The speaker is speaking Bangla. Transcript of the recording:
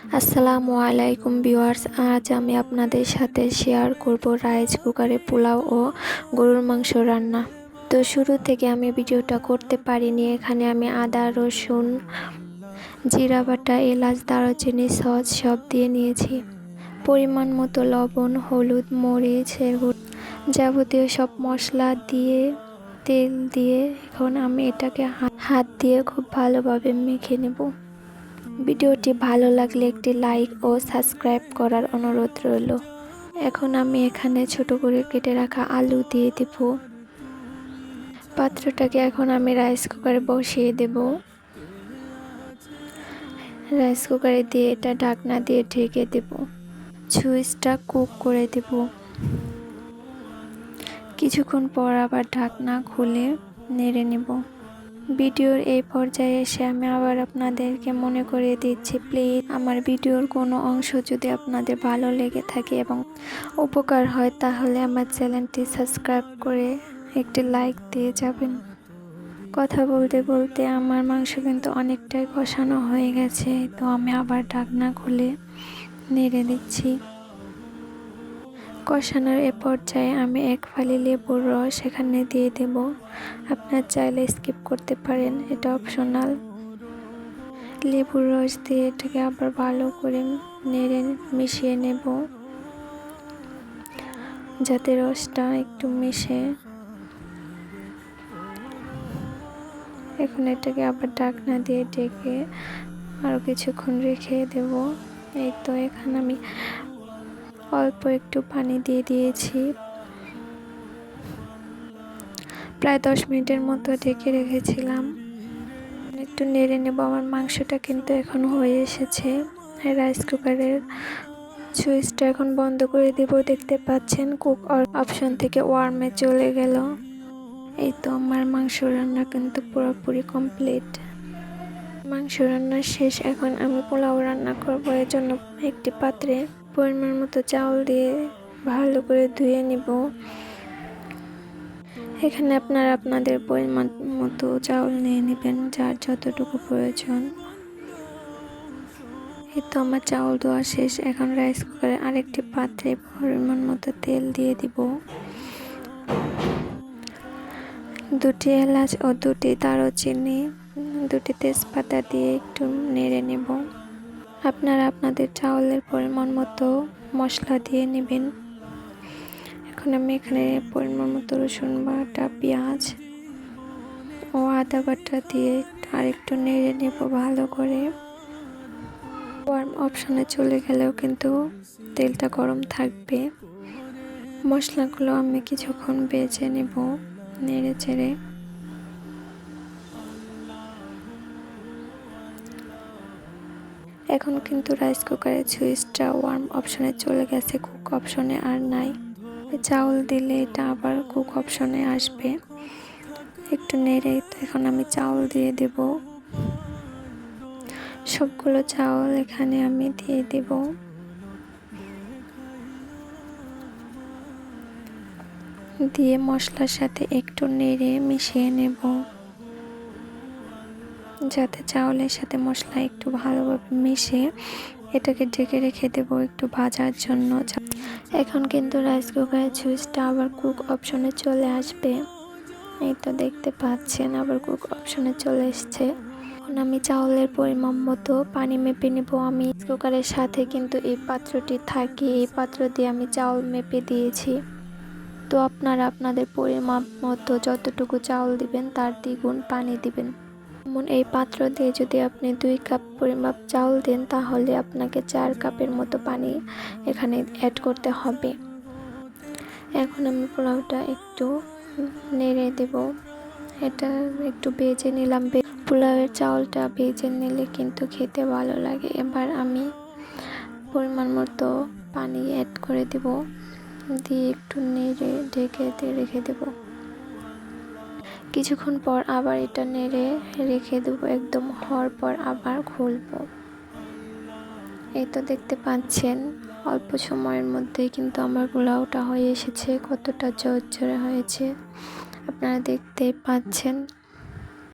আসসালামু আলাইকুম ভিউয়ার্স, আজ আমি আপনাদের সাথে শেয়ার করব রাইস কুকারে পোলাও ও গরুর মাংস রান্না। তো শুরু থেকে আমি ভিডিওটা করতে পারিনি। এখানে আমি আদা, রসুন, জিরা বাটা, এলাচ, দারুচিনি, সস সব দিয়ে নিয়েছি। পরিমাণ মতো লবণ, হলুদ, মরিচের গুঁড়ো, যাবতীয় সব মশলা দিয়ে তেল দিয়ে এখন আমি এটাকে হাত দিয়ে খুব ভালোভাবে মেখে নেব। ভিডিওটি ভালো লাগলে একটি লাইক ও সাবস্ক্রাইব করার অনুরোধ রইল। এখন আমি এখানে ছোট করে কেটে রাখা আলু দিয়ে দেব। পাত্রটাকে এখন আমি রাইস কুকারে বসিয়ে দেব। রাইস কুকারে দিয়ে এটা ঢাকনা দিয়ে ঢেকে দেব। সুইচটা কুক করে দেব। কিছুক্ষণ পর আবার ঢাকনা খুলে নেড়ে নেব। ভিডিওর এই পর্যায়ে এসে আমি আবার আপনাদেরকে মনে করিয়ে দিচ্ছি, প্লিজ আমার ভিডিওর কোনো অংশ যদি আপনাদের ভালো লেগে থাকে এবং উপকার হয় তাহলে আমার চ্যানেলটি সাবস্ক্রাইব করে একটি লাইক দিয়ে যাবেন। কথা বলতে বলতে আমার মাংস কিন্তু অনেকটাই কষানো হয়ে গেছে, তো আমি আবার ঢাকনা খুলে নেড়ে দিচ্ছি। কষানোর এ পর্যায়ে আমি এক ফালি লেবুর রস এখানে দিয়ে দেব। আপনার চাইলে স্কিপ করতে পারেন, এটা অপশনাল। লেবুর রস দিয়ে এটাকে আবার ভালো করে নেড়ে মিশিয়ে নেব, যাতে রসটা একটু মিশে। এখন এটাকে আবার ঢাকনা দিয়ে ঢেকে আরও কিছুক্ষণ রেখে দেব। এই তো এখানে আমি অল্প একটু পানি দিয়ে দিয়েছি। প্রায় 10 মিনিটের মতো ঢেকে রেখেছিলাম। একটু নেড়ে নেব। আমার মাংসটা কিন্তু এখন হয়ে এসেছে। রাইস কুকারের সুইচটা এখন বন্ধ করে দেব। দেখতে পাচ্ছেন কুক অপশন থেকে ওয়ার্মে চলে গেল। এই তো আমার মাংস রান্না কিন্তু পুরোপুরি কমপ্লিট। মাংস রান্না শেষ। এখন আমি পোলাও রান্না করব। এর জন্য একটি পাত্রে পরিমাণ মতো চাউল দিয়ে ভালো করে ধুয়ে নিব। এখানে আপনারা আপনাদের পরিমাণ মতো চাউল নিয়ে নেবেন, যার যতটুকু প্রয়োজন। এই তো আমার চাউল ধোয়া শেষ। এখন রাইস কুকারে আরেকটি পাত্রে পরিমাণ মতো তেল দিয়ে দিব। 2টি এলাচ ও 2টি দারুচিনি, 2টি তেজপাতা দিয়ে একটু নেড়ে নেব। আপনারা আপনাদের চাউলের পরিমাণ মতো মশলা দিয়ে নেবেন। এখন আমি এখানে পরিমাণ মতো রসুন বাটা, পেঁয়াজ ও আদা বাটা দিয়ে আরেকটু নেড়ে নেব ভালো করে। ওয়ার্ম অপশনে চলে গেলেও কিন্তু তেলটা গরম থাকবে। মশলাগুলো আমি কিছুক্ষণ ভেজে নেব নেড়ে চেড়ে। এখন কিন্তু রাইস কুকারের সুইচটা ওয়ার্ম অপশনে চলে গেছে, কুক অপশনে আর নাই। চাউল দিলে এটা আবার কুক অপশনে আসবে। একটু নেড়ে এখন আমি চাউল দিয়ে দেব। সবগুলো চাউল এখানে আমি দিয়ে দেব। দিয়ে মশলার সাথে একটু নেড়ে মিশিয়ে নেব, যাতে চাউলের সাথে মশলা একটু ভালোভাবে মিশে। এটাকে ঢেকে রেখে দেব একটু ভাজার জন্য। এখন কিন্তু রাইস কুকারের সুইচটা আবার কুক অপশনে চলে আসবে। এই তো দেখতে পাচ্ছেন আবার কুক অপশনে চলে এসছে। এখন আমি চাউলের পরিমাণ মতো পানি মেপে নেব। আমি কুকারের সাথে কিন্তু এই পাত্রটি থাকে, এই পাত্র দিয়ে আমি চাউল মেপে দিয়েছি। তো আপনারা আপনাদের পরিমাপ মতো যতটুকু চাউল দিবেন তার দ্বিগুণ পানি দিবেন। যেমন এই পাত্র দিয়ে যদি আপনি 2 কাপ পরিমাপ চাউল দেন তাহলে আপনাকে 4 কাপের মতো পানি এখানে অ্যাড করতে হবে। এখন আমি পোলাওটা একটু নেড়ে দেব। এটা একটু ভেজে নিলাম। পোলাওয়ের চাউলটা ভেজে নিলে কিন্তু খেতে ভালো লাগে। এবার আমি পরিমাণ মতো পানি অ্যাড করে দেব, দিয়ে একটু নেড়ে ঢেকে রেখে দেব। কিছুক্ষণ পর আবার এটা নেড়ে রেখে দেবো। একদম হওয়ার পর আবার খুলবো। এই তো দেখতে পাচ্ছেন অল্প সময়ের মধ্যেই কিন্তু আমার পোলাওটা হয়ে এসেছে। কতটা ঝরঝরে হয়েছে আপনারা দেখতে পাচ্ছেন।